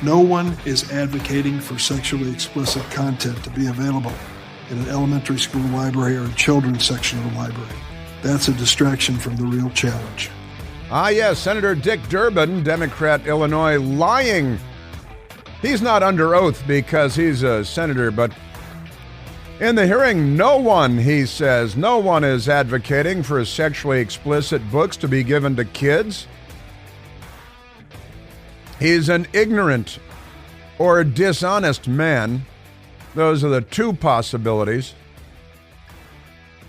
No one is advocating for sexually explicit content to be available in an elementary school library or a children's section of the library. That's a distraction from the real challenge. Yes, Senator Dick Durbin, Democrat, Illinois, lying. He's not under oath because he's a senator, but in the hearing, no one, he says, no one is advocating for sexually explicit books to be given to kids. He's an ignorant or dishonest man. Those are the two possibilities.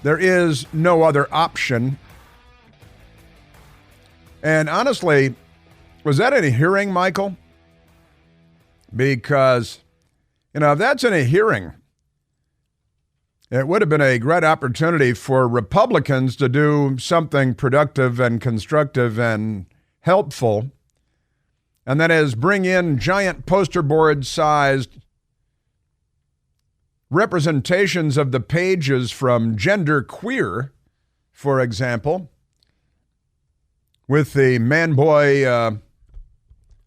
There is no other option. And honestly, was that in a hearing, Michael? Because, if that's in a hearing, it would have been a great opportunity for Republicans to do something productive and constructive and helpful. And that is bring in giant poster board-sized representations of the pages from Gender Queer, for example, with the man-boy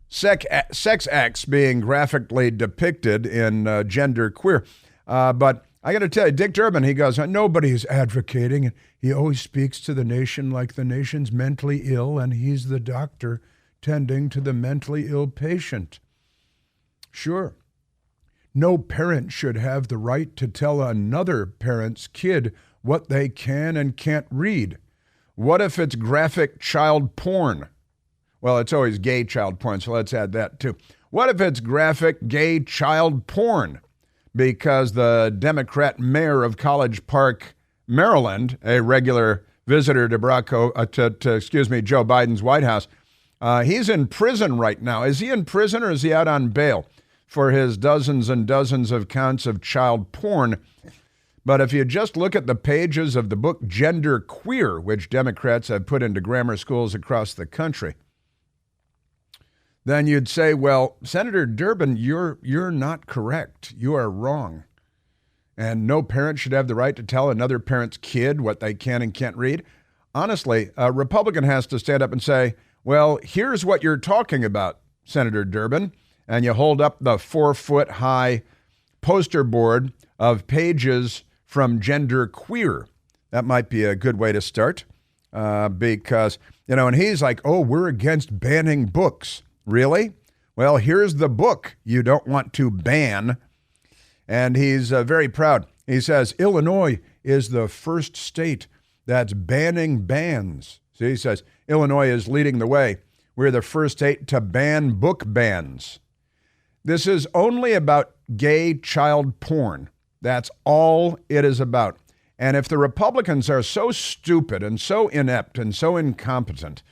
sex acts being graphically depicted in Gender Queer. But I got to tell you, Dick Durbin, he goes, nobody's advocating. He always speaks to the nation like the nation's mentally ill, and he's the doctor tending to the mentally ill patient. Sure. No parent should have the right to tell another parent's kid what they can and can't read. What if it's graphic child porn? Well, it's always gay child porn, so let's add that too. What if it's graphic gay child porn? Because the Democrat mayor of College Park, Maryland, a regular visitor to Joe Biden's White House, he's in prison right now. Is he in prison or is he out on bail for his dozens and dozens of counts of child porn? But if you just look at the pages of the book Gender Queer, which Democrats have put into grammar schools across the country, then you'd say, well, Senator Durbin, you're not correct. You are wrong. And no parent should have the right to tell another parent's kid what they can and can't read. Honestly, a Republican has to stand up and say, well, here's what you're talking about, Senator Durbin. And you hold up the 4-foot-high poster board of pages from Gender Queer. That might be a good way to start because, and he's like, oh, we're against banning books. Really? Well, here's the book you don't want to ban. And he's very proud. He says, Illinois is the first state that's banning bans. See, he says, Illinois is leading the way. We're the first state to ban book bans. This is only about gay child porn. That's all it is about. And if the Republicans are so stupid and so inept and so incompetent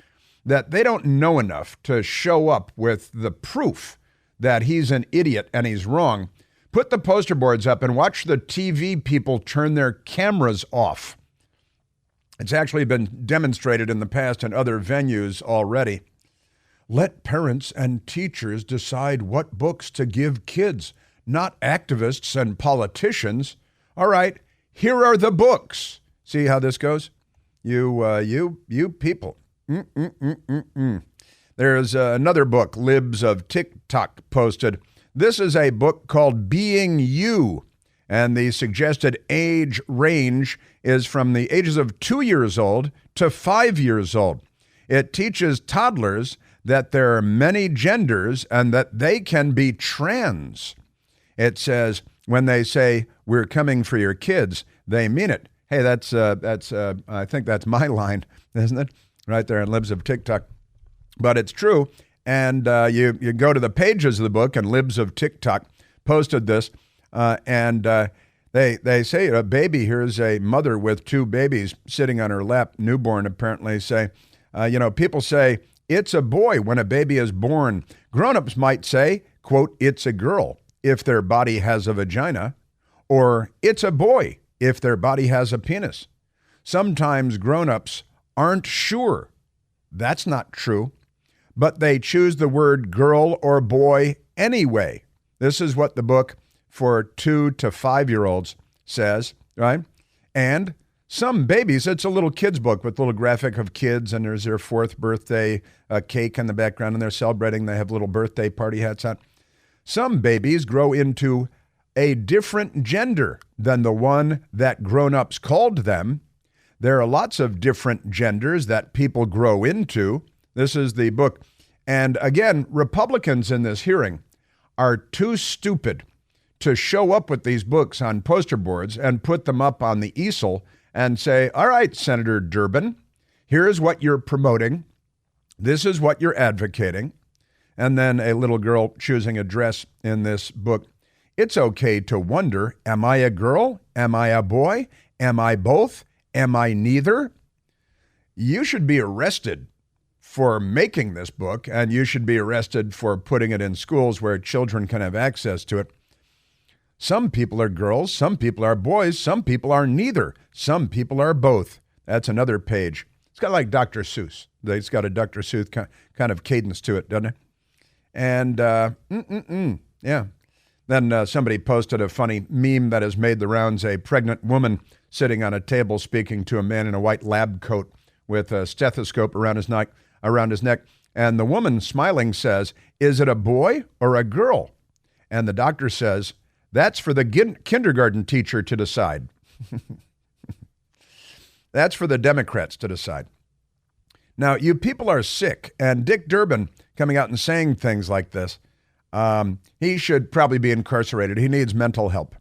that they don't know enough to show up with the proof that he's an idiot and he's wrong, put the poster boards up and watch the TV people turn their cameras off. It's actually been demonstrated in the past in other venues already. Let parents and teachers decide what books to give kids, not activists and politicians. All right, here are the books. See how this goes? You people. There's another book, Libs of TikTok, posted. This is a book called Being You, and the suggested age range is from the ages of 2 years old to 5 years old. It teaches toddlers that there are many genders and that they can be trans. It says when they say, we're coming for your kids, they mean it. Hey, that's I think that's my line, isn't it? Right there in Libs of TikTok. But it's true. And you go to the pages of the book, and Libs of TikTok posted this. And they say, a baby, here's a mother with 2 babies sitting on her lap, newborn apparently, say, people say, it's a boy when a baby is born. Grown-ups might say, quote, it's a girl if their body has a vagina, or it's a boy if their body has a penis. Sometimes grown-ups aren't sure. That's not true. But they choose the word girl or boy anyway. This is what the book for 2 to 5-year-olds says, right? And some babies, it's a little kid's book with a little graphic of kids, and there's their 4th birthday cake in the background, and they're celebrating. They have little birthday party hats on. Some babies grow into a different gender than the one that grown-ups called them. There are lots of different genders that people grow into. This is the book. And again, Republicans in this hearing are too stupid to show up with these books on poster boards and put them up on the easel and say, all right, Senator Durbin, here's what you're promoting. This is what you're advocating. And then a little girl choosing a dress in this book. It's okay to wonder, am I a girl? Am I a boy? Am I both? Am I neither? You should be arrested for making this book, and you should be arrested for putting it in schools where children can have access to it. Some people are girls, some people are boys, some people are neither, some people are both. That's another page. It's got like Dr. Seuss. It's got a Dr. Seuss kind of cadence to it, doesn't it? And, yeah. Then somebody posted a funny meme that has made the rounds, a pregnant woman sitting on a table speaking to a man in a white lab coat with a stethoscope around his neck. And the woman smiling says, is it a boy or a girl? And the doctor says, that's for the kindergarten teacher to decide. That's for the Democrats to decide. Now, you people are sick, and Dick Durbin coming out and saying things like this, he should probably be incarcerated. He needs mental help.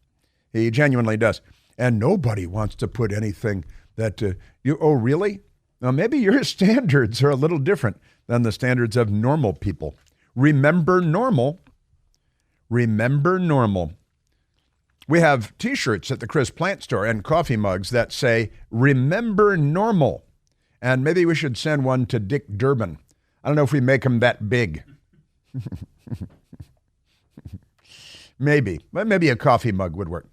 He genuinely does. And nobody wants to put anything that oh, really? Now, maybe your standards are a little different than the standards of normal people. Remember normal. Remember normal. We have T-shirts at the Chris Plant store and coffee mugs that say, remember normal. And maybe we should send one to Dick Durbin. I don't know if we make them that big. Maybe. But maybe a coffee mug would work.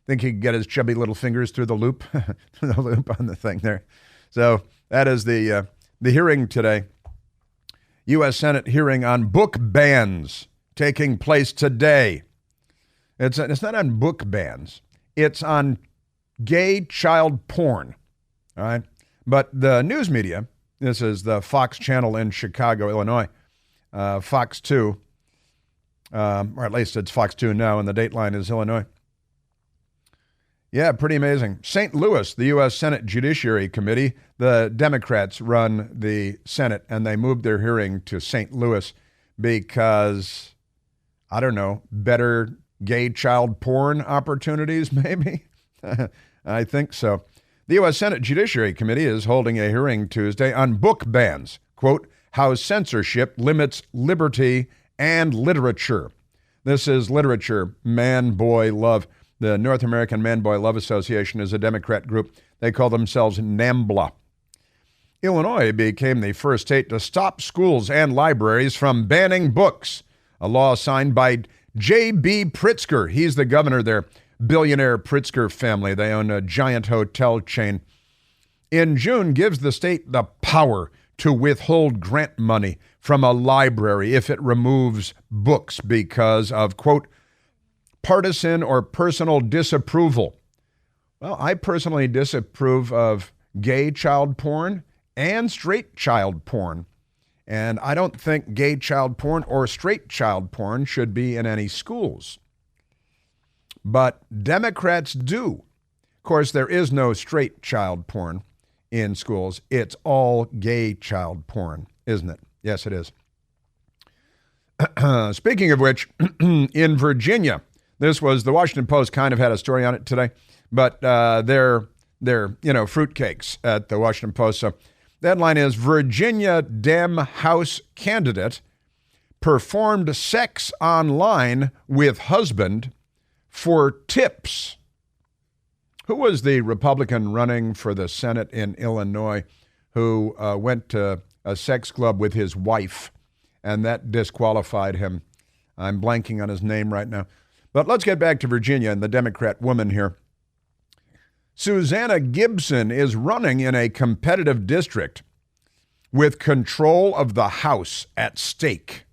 Think he could get his chubby little fingers through the loop? Through the loop on the thing there. So that is the hearing today. U.S. Senate hearing on book bans taking place today. It's not on book bans. It's on gay child porn. All right. But the news media, this is the Fox channel in Chicago, Illinois, Fox 2, or at least it's Fox 2 now, and the dateline is Illinois. Yeah, pretty amazing. St. Louis, the U.S. Senate Judiciary Committee, the Democrats run the Senate, and they moved their hearing to St. Louis because, I don't know, better gay child porn opportunities, maybe? I think so. The U.S. Senate Judiciary Committee is holding a hearing Tuesday on book bans, quote, how censorship limits liberty and literature. This is literature, man, boy, love. The North American Man-Boy Love Association is a Democrat group. They call themselves NAMBLA. Illinois became the first state to stop schools and libraries from banning books, a law signed by J.B. Pritzker. He's the governor there. Billionaire Pritzker family. They own a giant hotel chain. In June, gives the state the power to withhold grant money from a library if it removes books because of, quote, partisan or personal disapproval. Well, I personally disapprove of gay child porn and straight child porn. And I don't think gay child porn or straight child porn should be in any schools. But Democrats do. Of course, there is no straight child porn in schools. It's all gay child porn, isn't it? Yes, it is. Speaking of which, in Virginia, this was the Washington Post kind of had a story on it today, but they're fruitcakes at the Washington Post. So the headline is Virginia Dem House candidate performed sex online with husband for tips. Who was the Republican running for the Senate in Illinois who went to a sex club with his wife, and that disqualified him? I'm blanking on his name right now. But let's get back to Virginia and the Democrat woman here. Susanna Gibson is running in a competitive district with control of the House at stake.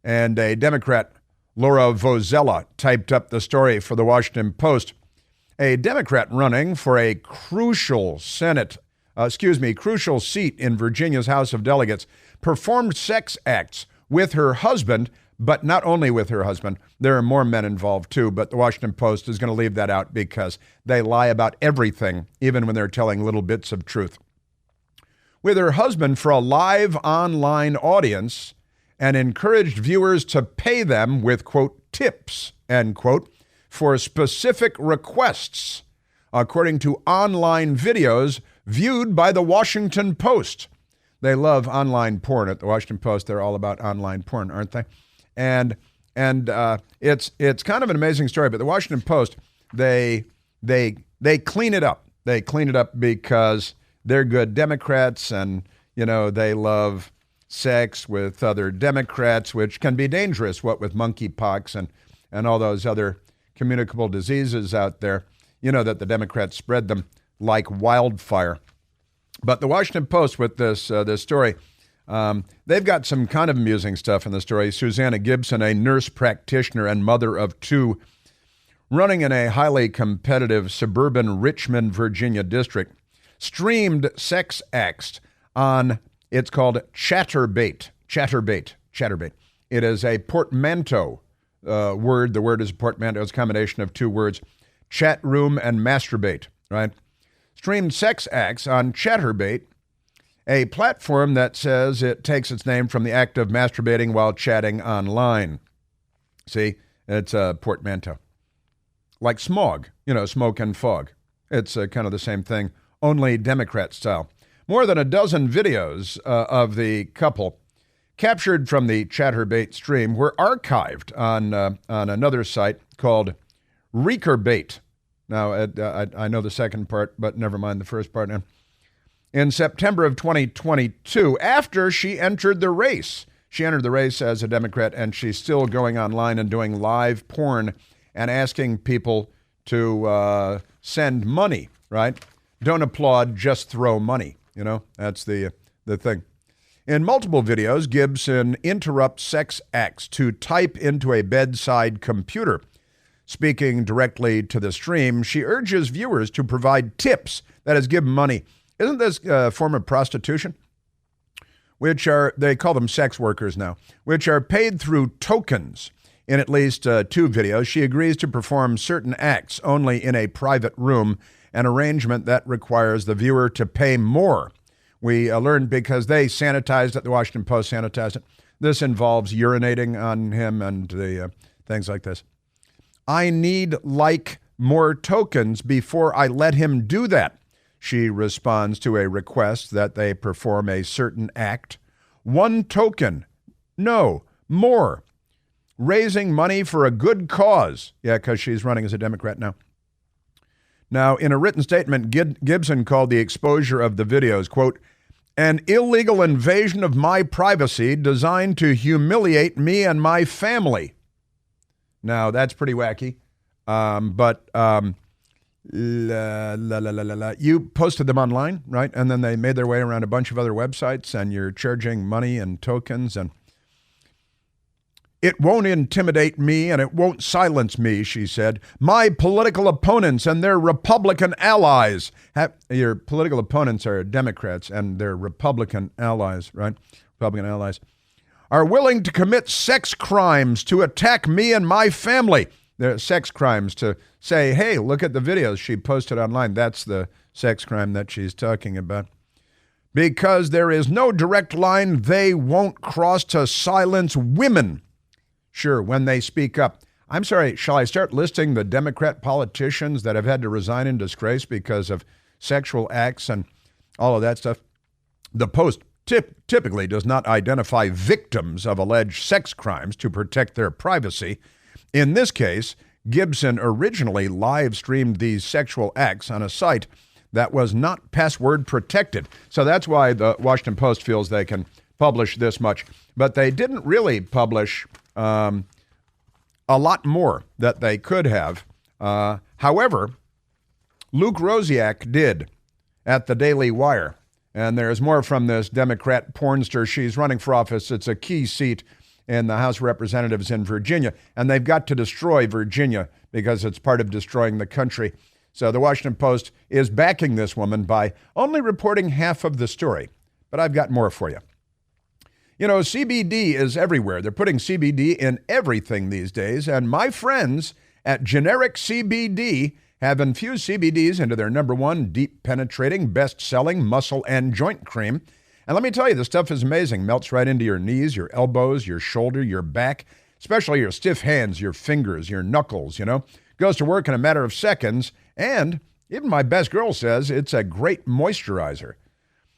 And a Democrat, Laura Vozella, typed up the story for the Washington Post. A Democrat running for a crucial seat in Virginia's House of Delegates performed sex acts with her husband but not only with her husband. There are more men involved too, but the Washington Post is going to leave that out because they lie about everything, even when they're telling little bits of truth. With her husband for a live online audience and encouraged viewers to pay them with, quote, tips, end quote, for specific requests, according to online videos viewed by the Washington Post. They love online porn at the Washington Post. They're all about online porn, aren't they? And it's kind of an amazing story, but the Washington Post, they clean it up. They clean it up because they're good Democrats, and, you know, they love sex with other Democrats, which can be dangerous, what with monkeypox and all those other communicable diseases out there, you know, that the Democrats spread them like wildfire. But the Washington Post with this story, they've got some kind of amusing stuff in the story. Susanna Gibson, a nurse practitioner and mother of two, running in a highly competitive suburban Richmond, Virginia district, streamed sex acts on, it's called Chatterbait. It is a portmanteau word. The word is a portmanteau. It's a combination of two words, chat room and masturbate, right? Streamed sex acts on Chatterbait, a platform that says it takes its name from the act of masturbating while chatting online. See, it's a portmanteau. Like smog, you know, smoke and fog. It's kind of the same thing, only Democrat style. More than a dozen videos of the couple captured from the Chatterbait stream were archived on another site called Reekerbait. Now, I know the second part, but never mind the first part now. In September of 2022, after she entered the race. She entered the race as a Democrat, and she's still going online and doing live porn and asking people to send money, right? Don't applaud, just throw money. You know, that's the thing. In multiple videos, Gibson interrupts sex acts to type into a bedside computer. Speaking directly to the stream, she urges viewers to provide tips, that is, give money. Isn't this a form of prostitution? Which are, they call them sex workers now, which are paid through tokens. In at least two videos, she agrees to perform certain acts only in a private room, an arrangement that requires the viewer to pay more. We learned because they sanitized it, the Washington Post sanitized it. This involves urinating on him and the things like this. I need more tokens before I let him do that. She responds to a request that they perform a certain act. 1 token. No, more. Raising money for a good cause. Yeah, because she's running as a Democrat now. Now, in a written statement, Gibson called the exposure of the videos, quote, an illegal invasion of my privacy designed to humiliate me and my family. Now, that's pretty wacky, but you posted them online, right? And then they made their way around a bunch of other websites, and you're charging money and tokens, and it won't intimidate me and it won't silence me, she said. My political opponents and their Republican allies, your political opponents are Democrats and their Republican allies, right? Republican allies, are willing to commit sex crimes to attack me and my family. They're sex crimes to say, hey, look at the videos she posted online. That's the sex crime that she's talking about. Because there is no direct line they won't cross to silence women. Sure, when they speak up. I'm sorry, shall I start listing the Democrat politicians that have had to resign in disgrace because of sexual acts and all of that stuff? The Post typically does not identify victims of alleged sex crimes to protect their privacy. In this case, Gibson originally live-streamed these sexual acts on a site that was not password protected. So that's why the Washington Post feels they can publish this much. But they didn't really publish a lot more that they could have. However, Luke Rosiak did at the Daily Wire. And there's more from this Democrat pornster. She's running for office. It's a key seat in the House of Representatives in Virginia. And they've got to destroy Virginia because it's part of destroying the country. So the Washington Post is backing this woman by only reporting half of the story. But I've got more for you. You know, CBD is everywhere. They're putting CBD in everything these days, and my friends at Generic CBD have infused CBDs into their #1 deep penetrating, best-selling muscle and joint cream. And let me tell you, this stuff is amazing. Melts right into your knees, your elbows, your shoulder, your back, especially your stiff hands, your fingers, your knuckles, you know. Goes to work in a matter of seconds, and even my best girl says it's a great moisturizer.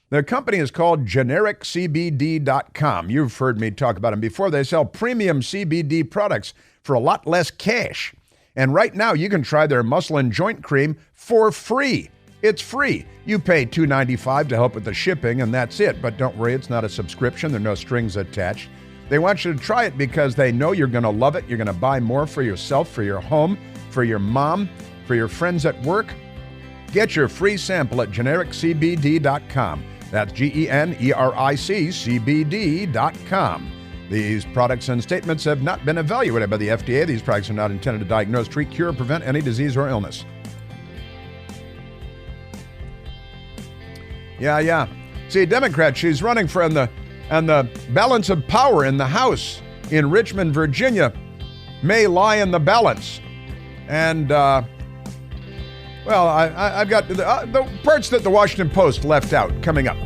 The company is called GenericCBD.com. You've heard me talk about them before. They sell premium CBD products for a lot less cash. And right now, you can try their muscle and joint cream for free. It's free. You pay $2.95 to help with the shipping, and that's it. But don't worry, it's not a subscription. There are no strings attached. They want you to try it because they know you're going to love it. You're going to buy more for yourself, for your home, for your mom, for your friends at work. Get your free sample at GenericCBD.com. That's GenericCBD.com. These products and statements have not been evaluated by the FDA. These products are not intended to diagnose, treat, cure, or prevent any disease or illness. Yeah. See, Democrat, she's running for and the balance of power in the House in Richmond, Virginia may lie in the balance. And, I've got the parts that the Washington Post left out coming up.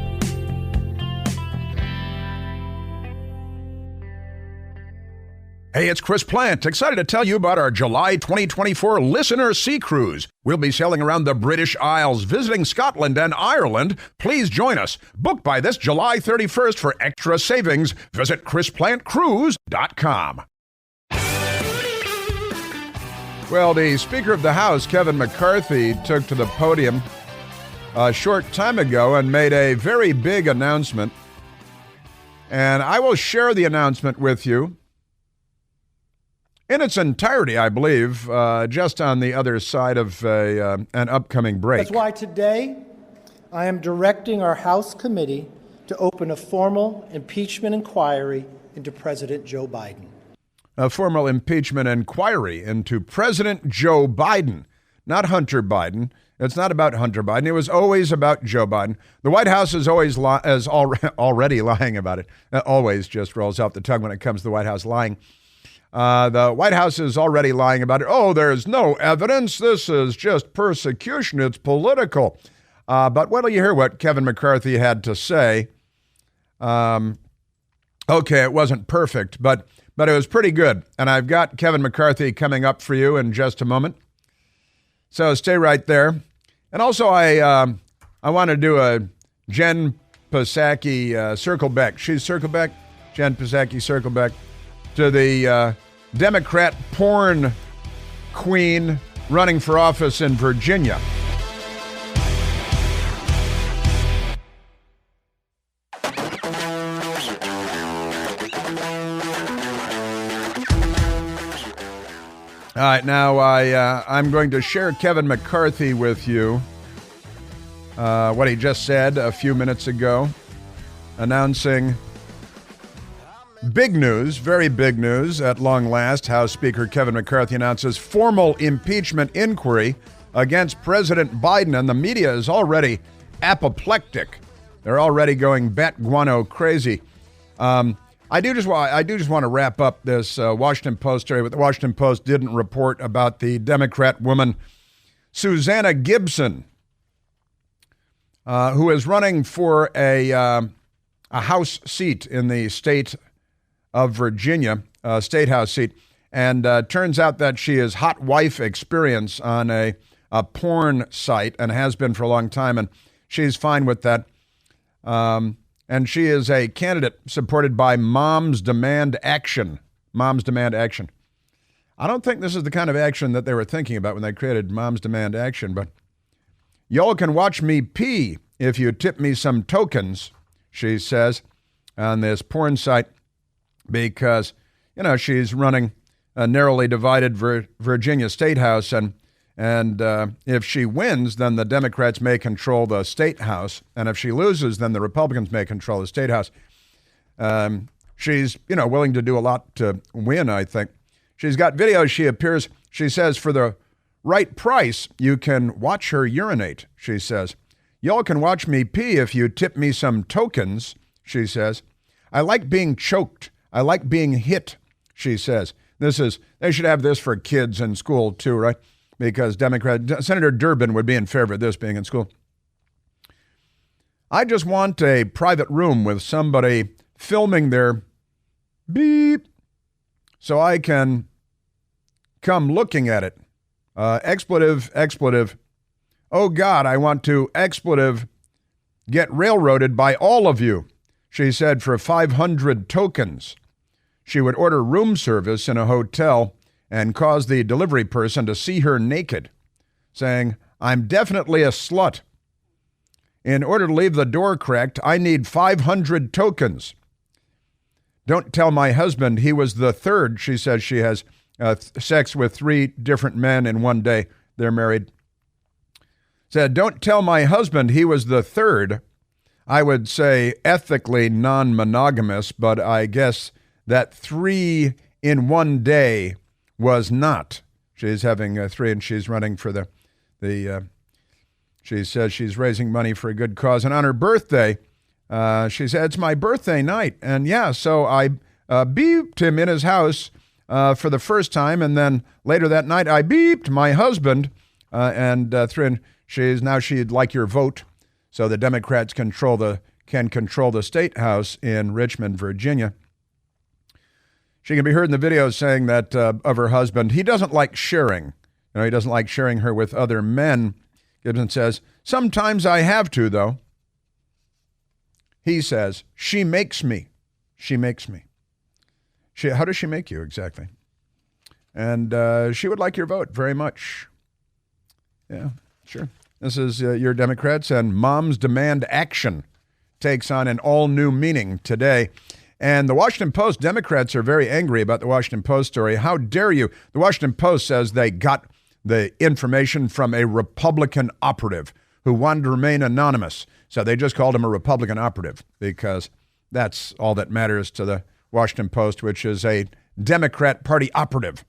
Hey, it's Chris Plant, excited to tell you about our July 2024 Listener Sea Cruise. We'll be sailing around the British Isles, visiting Scotland and Ireland. Please join us. Book by this July 31st for extra savings. Visit ChrisPlantCruise.com. Well, the Speaker of the House, Kevin McCarthy, took to the podium a short time ago and made a very big announcement. And I will share the announcement with you in its entirety, I believe, just on the other side of an upcoming break. That's why today I am directing our House committee to open a formal impeachment inquiry into President Joe Biden. A formal impeachment inquiry into President Joe Biden, not Hunter Biden. It's not about Hunter Biden. It was always about Joe Biden. The White House is already lying about it. Always just rolls off the tongue when it comes to the White House lying. The White House is already lying about it. Oh, there's no evidence. This is just persecution. It's political. But wait till you hear what Kevin McCarthy had to say. Okay, it wasn't perfect, but it was pretty good. And I've got Kevin McCarthy coming up for you in just a moment. So stay right there. And also, I want to do a Jen Psaki circle back. She's circle back. Jen Psaki circle back to the Democrat porn queen running for office in Virginia. All right, now I'm going to share Kevin McCarthy with you, what he just said a few minutes ago, announcing big news, very big news at long last. House Speaker Kevin McCarthy announces formal impeachment inquiry against President Biden, and the media is already apoplectic. They're already going bat guano crazy. I do just want to wrap up this Washington Post story. But the Washington Post didn't report about the Democrat woman Susanna Gibson, who is running for a House seat in the state of Virginia, a state House seat, and turns out that she is hot wife experience on a porn site and has been for a long time, and she's fine with that. And she is a candidate supported by Moms Demand Action. Moms Demand Action. I don't think this is the kind of action that they were thinking about when they created Moms Demand Action, but y'all can watch me pee if you tip me some tokens, she says, on this porn site, because, she's running a narrowly divided Virginia State House, and if she wins, then the Democrats may control the State House, and if she loses, then the Republicans may control the State House. She's, willing to do a lot to win, I think. She's got videos. She says, for the right price, you can watch her urinate, she says. Y'all can watch me pee if you tip me some tokens, she says. I like being choked. I like being hit, she says. They should have this for kids in school too, right? Because Senator Durbin would be in favor of this being in school. I just want a private room with somebody filming their beep so I can come looking at it. Expletive. Oh God, I want to expletive get railroaded by all of you, she said, for 500 tokens. She would order room service in a hotel and cause the delivery person to see her naked, saying, I'm definitely a slut. In order to leave the door cracked, I need 500 tokens. Don't tell my husband he was the third. She says she has sex with 3 different men in one day. They're married. Said, don't tell my husband he was the third. I would say ethically non-monogamous, but I guess that 3 in one day was not. She's having 3 and she's running for she says she's raising money for a good cause. And on her birthday, she said, it's my birthday night. And yeah, so I beeped him in his house for the first time. And then later that night, I beeped my husband and she'd like your vote. So the Democrats can control the state house in Richmond, Virginia. She can be heard in the video saying that of her husband, he doesn't like sharing. He doesn't like sharing her with other men. Gibson says, sometimes I have to, though. He says, she makes me. She makes me. How does she make you exactly? And she would like your vote very much. Yeah, sure. This is your Democrats, and Moms Demand Action takes on an all-new meaning today. And the Washington Post, Democrats are very angry about the Washington Post story. How dare you? The Washington Post says they got the information from a Republican operative who wanted to remain anonymous. So they just called him a Republican operative because that's all that matters to the Washington Post, which is a Democrat Party operative,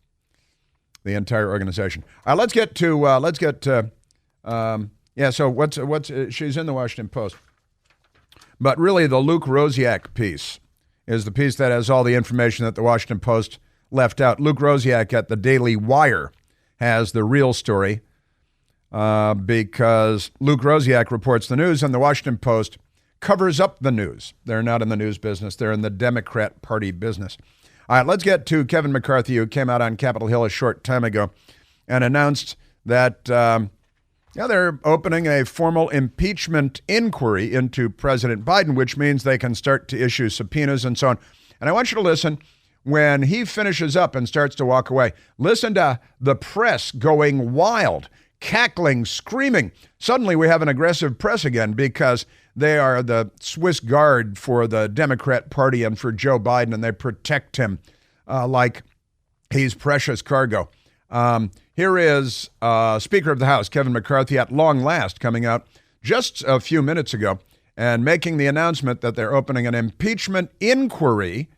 the entire organization. All right, let's get to so what's she's in the Washington Post. But really the Luke Rosiak piece is the piece that has all the information that the Washington Post left out. Luke Rosiak at the Daily Wire has the real story because Luke Rosiak reports the news and the Washington Post covers up the news. They're not in the news business. They're in the Democrat Party business. All right, let's get to Kevin McCarthy, who came out on Capitol Hill a short time ago and announced that they're opening a formal impeachment inquiry into President Biden, which means they can start to issue subpoenas and so on. And I want you to listen when he finishes up and starts to walk away. Listen to the press going wild, cackling, screaming. Suddenly we have an aggressive press again because they are the Swiss Guard for the Democrat Party and for Joe Biden, and they protect him like he's precious cargo. Here is Speaker of the House, Kevin McCarthy, at long last, coming out just a few minutes ago and making the announcement that they're opening an impeachment inquiry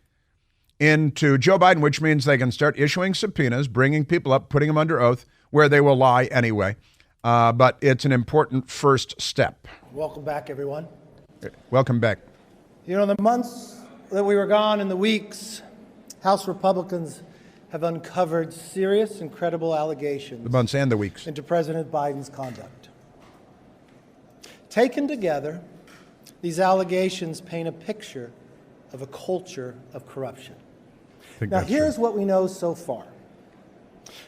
into Joe Biden, which means they can start issuing subpoenas, bringing people up, putting them under oath, where they will lie anyway. But it's an important first step. Welcome back, everyone. Welcome back. In the months that we were gone and the weeks, House Republicans have uncovered serious and credible allegations. The months and the weeks. Into President Biden's conduct. Taken together, these allegations paint a picture of a culture of corruption. Now, here's what we know so far.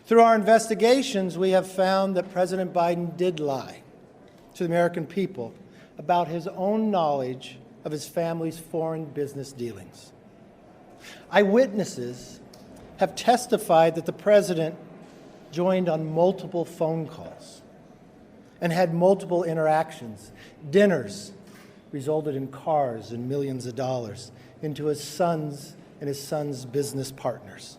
Through our investigations, we have found that President Biden did lie to the American people about his own knowledge of his family's foreign business dealings. Eyewitnesses have testified that the president joined on multiple phone calls and had multiple interactions. Dinners resulted in cars and millions of dollars into his son's and his son's business partners.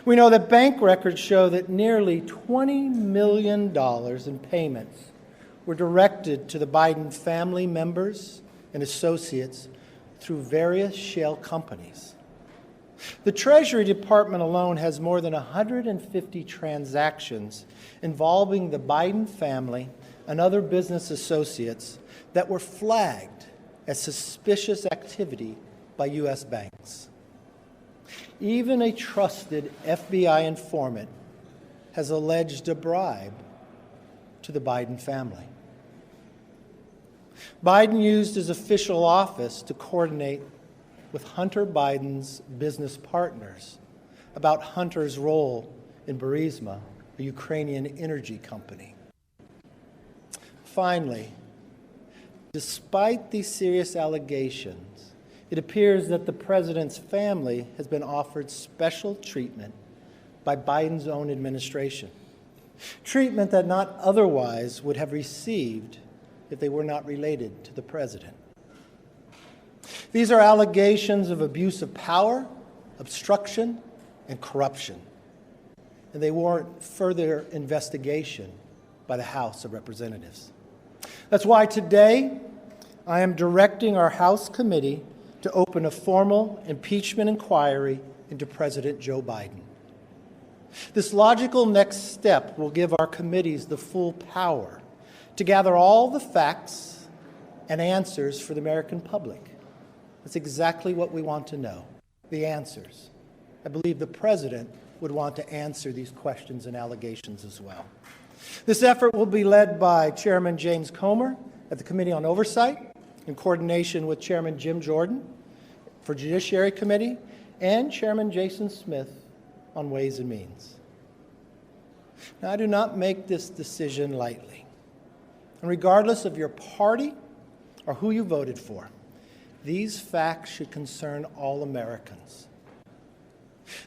We know that bank records show that nearly $20 million in payments were directed to the Biden family members and associates through various shell companies. The Treasury Department alone has more than 150 transactions involving the Biden family and other business associates that were flagged as suspicious activity by U.S. banks. Even a trusted FBI informant has alleged a bribe to the Biden family. Biden used his official office to coordinate with Hunter Biden's business partners about Hunter's role in Burisma, a Ukrainian energy company. Finally, despite these serious allegations, it appears that the president's family has been offered special treatment by Biden's own administration, treatment that not otherwise would have received if they were not related to the president. These are allegations of abuse of power, obstruction, and corruption, and they warrant further investigation by the House of Representatives. That's why today I am directing our House committee to open a formal impeachment inquiry into President Joe Biden. This logical next step will give our committees the full power to gather all the facts and answers for the American public. That's exactly what we want to know, the answers. I believe the president would want to answer these questions and allegations as well. This effort will be led by Chairman James Comer at the Committee on Oversight, in coordination with Chairman Jim Jordan for Judiciary Committee and Chairman Jason Smith on Ways and Means. Now, I do not make this decision lightly. And regardless of your party or who you voted for, these facts should concern all Americans.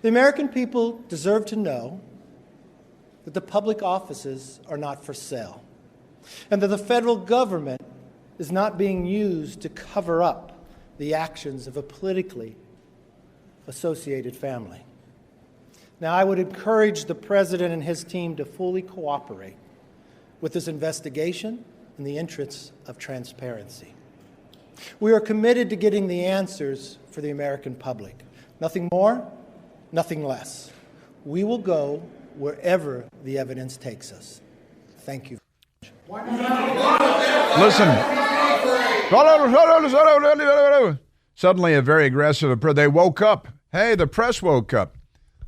The American people deserve to know that the public offices are not for sale, and that the federal government is not being used to cover up the actions of a politically associated family. Now, I would encourage the president and his team to fully cooperate with this investigation in the interests of transparency. We are committed to getting the answers for the American public. Nothing more, nothing less. We will go wherever the evidence takes us. Thank you. Listen. Suddenly a very aggressive, they woke up. Hey, the press woke up.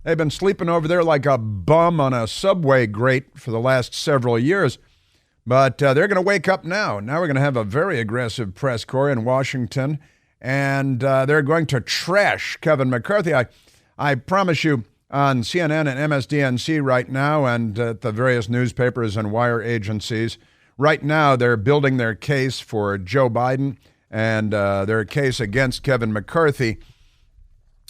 They've been sleeping over there like a bum on a subway grate for the last several years. But they're going to wake up now. Now we're going to have a very aggressive press corps in Washington, and they're going to trash Kevin McCarthy. I promise you, on CNN and MSDNC right now, and at the various newspapers and wire agencies, right now they're building their case for Joe Biden and their case against Kevin McCarthy.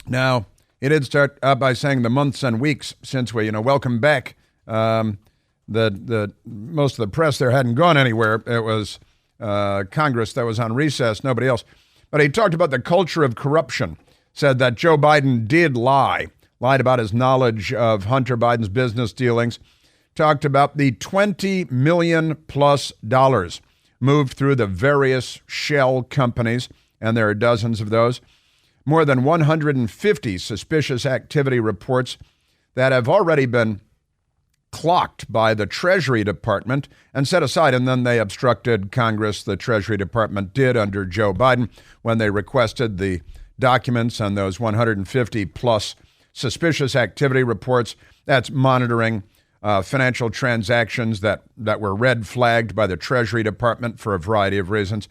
Now, it did start by saying the months and weeks since we, welcome back. The most of the press there hadn't gone anywhere. It was Congress that was on recess, nobody else. But he talked about the culture of corruption, said that Joe Biden did lied about his knowledge of Hunter Biden's business dealings, talked about the $20 million plus moved through the various shell companies, and there are dozens of those, more than 150 suspicious activity reports that have already been clocked by the Treasury Department and set aside, and then they obstructed Congress. The Treasury Department did under Joe Biden when they requested the documents on those 150 plus suspicious activity reports. That's monitoring financial transactions that were red flagged by the Treasury Department for a variety of reasons.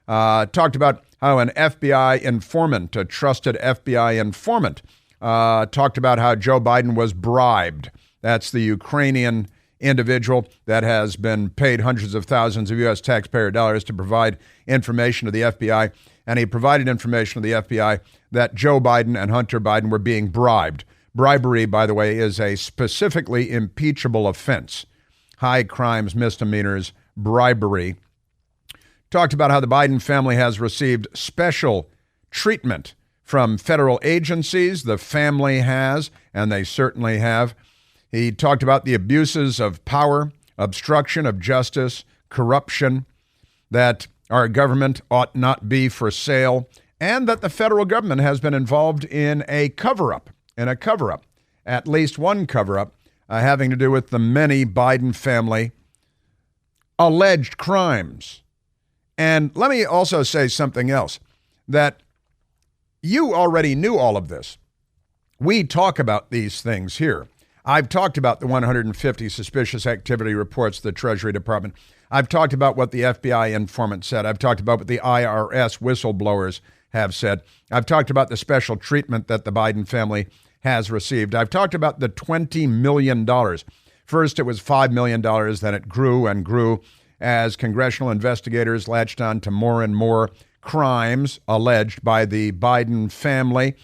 Talked about how an FBI informant, a trusted FBI informant, talked about how Joe Biden was bribed. That's the Ukrainian individual that has been paid hundreds of thousands of U.S. taxpayer dollars to provide information to the FBI. And he provided information to the FBI that Joe Biden and Hunter Biden were being bribed. Bribery, by the way, is a specifically impeachable offense. High crimes, misdemeanors, bribery. Talked about how the Biden family has received special treatment from federal agencies. The family has, and they certainly have. He talked about the abuses of power, obstruction of justice, corruption, that our government ought not be for sale, and that the federal government has been involved in a cover-up, at least one cover-up, having to do with the many Biden family alleged crimes. And let me also say something else, that you already knew all of this. We talk about these things here. I've talked about the 150 suspicious activity reports of the Treasury Department. I've talked about what the FBI informant said. I've talked about what the IRS whistleblowers have said. I've talked about the special treatment that the Biden family has received. I've talked about the $20 million. First, it was $5 million, then it grew and grew as congressional investigators latched on to more and more crimes alleged by the Biden family,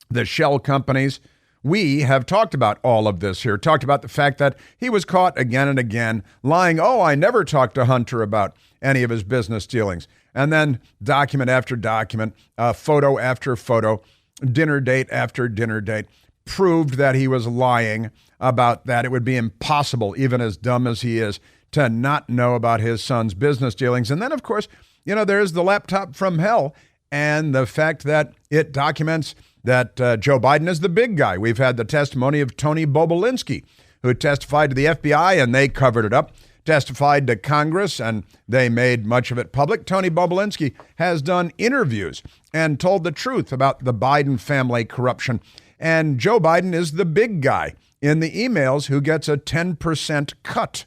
the shell companies. We have talked about all of this here, talked about the fact that he was caught again and again lying. Oh, I never talked to Hunter about any of his business dealings. And then document after document, photo after photo, dinner date after dinner date, proved that he was lying about that. It would be impossible, even as dumb as he is, to not know about his son's business dealings. And then, of course, there's the laptop from hell and the fact that it documents that Joe Biden is the big guy. We've had the testimony of Tony Bobulinski, who testified to the FBI and they covered it up, testified to Congress and they made much of it public. Tony Bobulinski has done interviews and told the truth about the Biden family corruption. And Joe Biden is the big guy in the emails who gets a 10% cut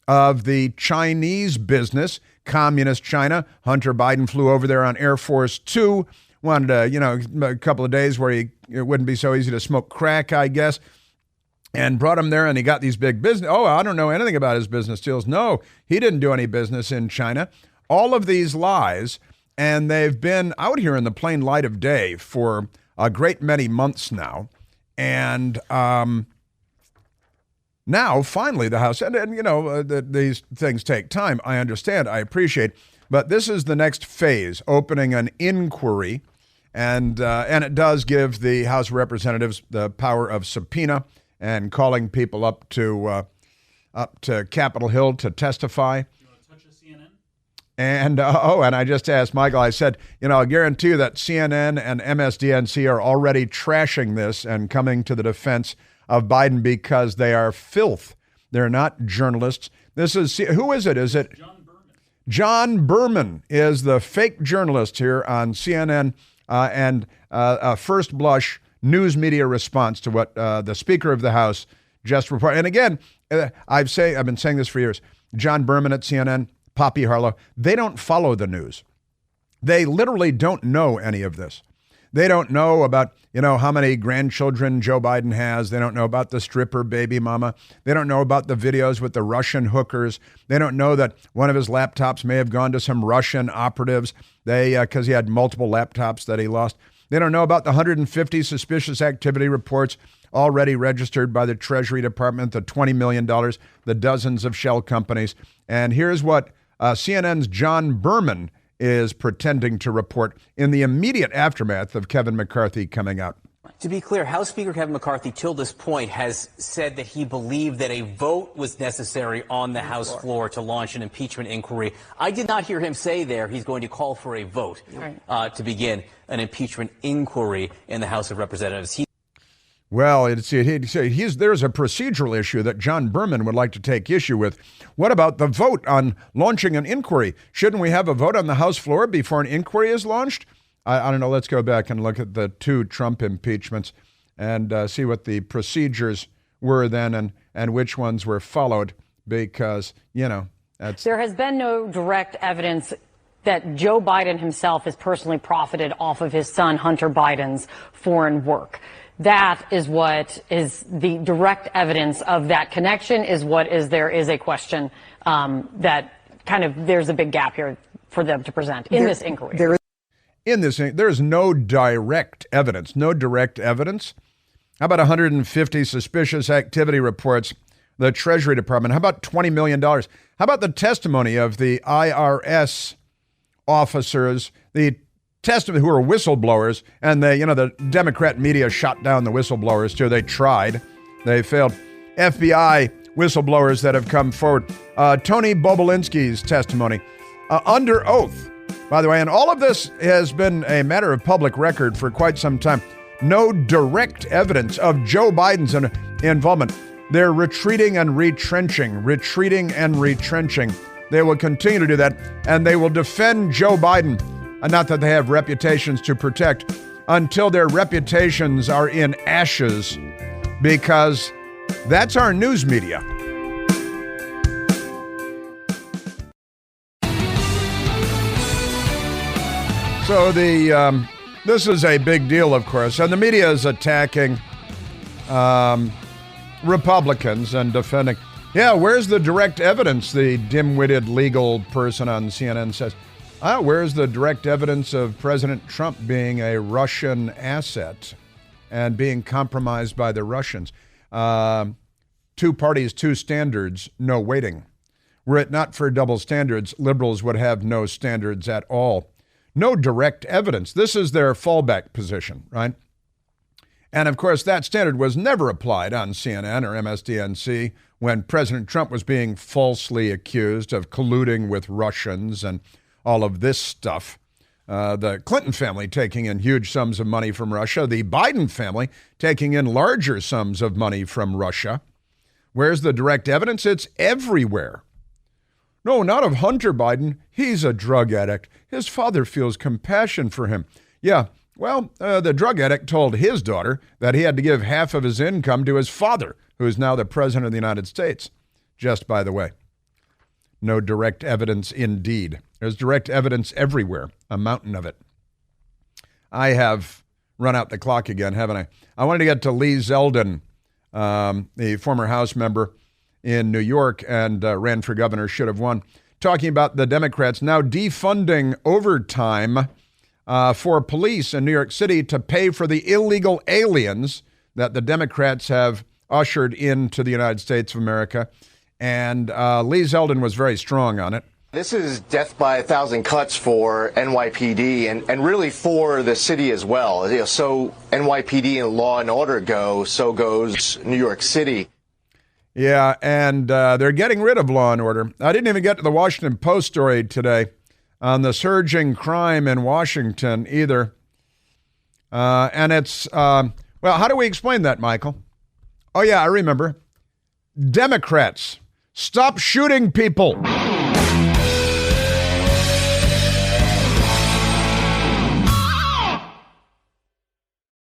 of the Chinese business, communist China. Hunter Biden flew over there on Air Force Two. Wanted a couple of days where it wouldn't be so easy to smoke crack, I guess, and brought him there and he got these big business. Oh, I don't know anything about his business deals. No, he didn't do any business in China. All of these lies, and they've been out here in the plain light of day for a great many months now. And now, finally, the House, these things take time. I understand. I appreciate. But this is the next phase, opening an inquiry. And it does give the House of Representatives the power of subpoena and calling people up to Capitol Hill to testify. You want to touch a CNN? And and I just asked Michael, I said, I guarantee you that CNN and MSDNC are already trashing this and coming to the defense of Biden because they are filth. They're not journalists. Who is it? Is it John Berman? John Berman is the fake journalist here on CNN and a first blush news media response to what the Speaker of the House just reported. And again, I've been saying this for years. John Berman at CNN, Poppy Harlow, they don't follow the news. They literally don't know any of this. They don't know about, how many grandchildren Joe Biden has. They don't know about the stripper baby mama. They don't know about the videos with the Russian hookers. They don't know that one of his laptops may have gone to some Russian operatives. Because he had multiple laptops that he lost. They don't know about the 150 suspicious activity reports already registered by the Treasury Department, the $20 million, the dozens of shell companies. And here's what CNN's John Berman is pretending to report in the immediate aftermath of Kevin McCarthy coming out. To be clear, House Speaker Kevin McCarthy, till this point, has said that he believed that a vote was necessary on the House floor to launch an impeachment inquiry. I did not hear him say there he's going to call for a vote to begin an impeachment inquiry in the House of Representatives. Well, there's a procedural issue that John Berman would like to take issue with. What about the vote on launching an inquiry? Shouldn't we have a vote on the House floor before an inquiry is launched? I don't know. Let's go back and look at the two Trump impeachments and see what the procedures were then and which ones were followed because, that's... There has been no direct evidence that Joe Biden himself has personally profited off of his son Hunter Biden's foreign work. That is what is the direct evidence of that connection there is a question that there's a big gap here for them to present in this inquiry. There is no direct evidence. How about 150 suspicious activity reports, the Treasury Department? How about $20 million? How about the testimony of the IRS officers, who are whistleblowers, and the Democrat media shot down the whistleblowers too. They tried. They failed. FBI whistleblowers that have come forward. Tony Bobulinski's testimony under oath, by the way, and all of this has been a matter of public record for quite some time. No direct evidence of Joe Biden's involvement. They're retreating and retrenching. They will continue to do that, and they will defend Joe Biden, not that they have reputations to protect, until their reputations are in ashes, because that's our news media. So this is a big deal, of course, and the media is attacking Republicans and defending. Yeah, where's the direct evidence? The dim-witted legal person on CNN says. Where's the direct evidence of President Trump being a Russian asset and being compromised by the Russians? 2 parties, 2 standards, no waiting. Were it not for double standards, liberals would have no standards at all. No direct evidence. This is their fallback position, right? And of course, that standard was never applied on CNN or MSDNC when President Trump was being falsely accused of colluding with Russians and all of this stuff. The Clinton family taking in huge sums of money from Russia. The Biden family taking in larger sums of money from Russia. Where's the direct evidence? It's everywhere. No, not of Hunter Biden. He's a drug addict. His father feels compassion for him. Yeah, well, the drug addict told his daughter that he had to give half of his income to his father, who is now the president of the United States. Just by the way. No direct evidence indeed. There's direct evidence everywhere, a mountain of it. I have run out the clock again, haven't I? I wanted to get to Lee Zeldin, the former House member in New York and ran for governor, should have won, talking about the Democrats now defunding overtime for police in New York City to pay for the illegal aliens that the Democrats have ushered into the United States of America. And Lee Zeldin was very strong on it. This is death by 1,000 cuts for NYPD and really for the city as well. You know, so NYPD and law and order go, so goes New York City. Yeah, and they're getting rid of law and order. I didn't even get to the Washington Post story today on the surging crime in Washington either. And it's, well, how do we explain that, Michael? Oh, yeah, I remember. Democrats, stop shooting people.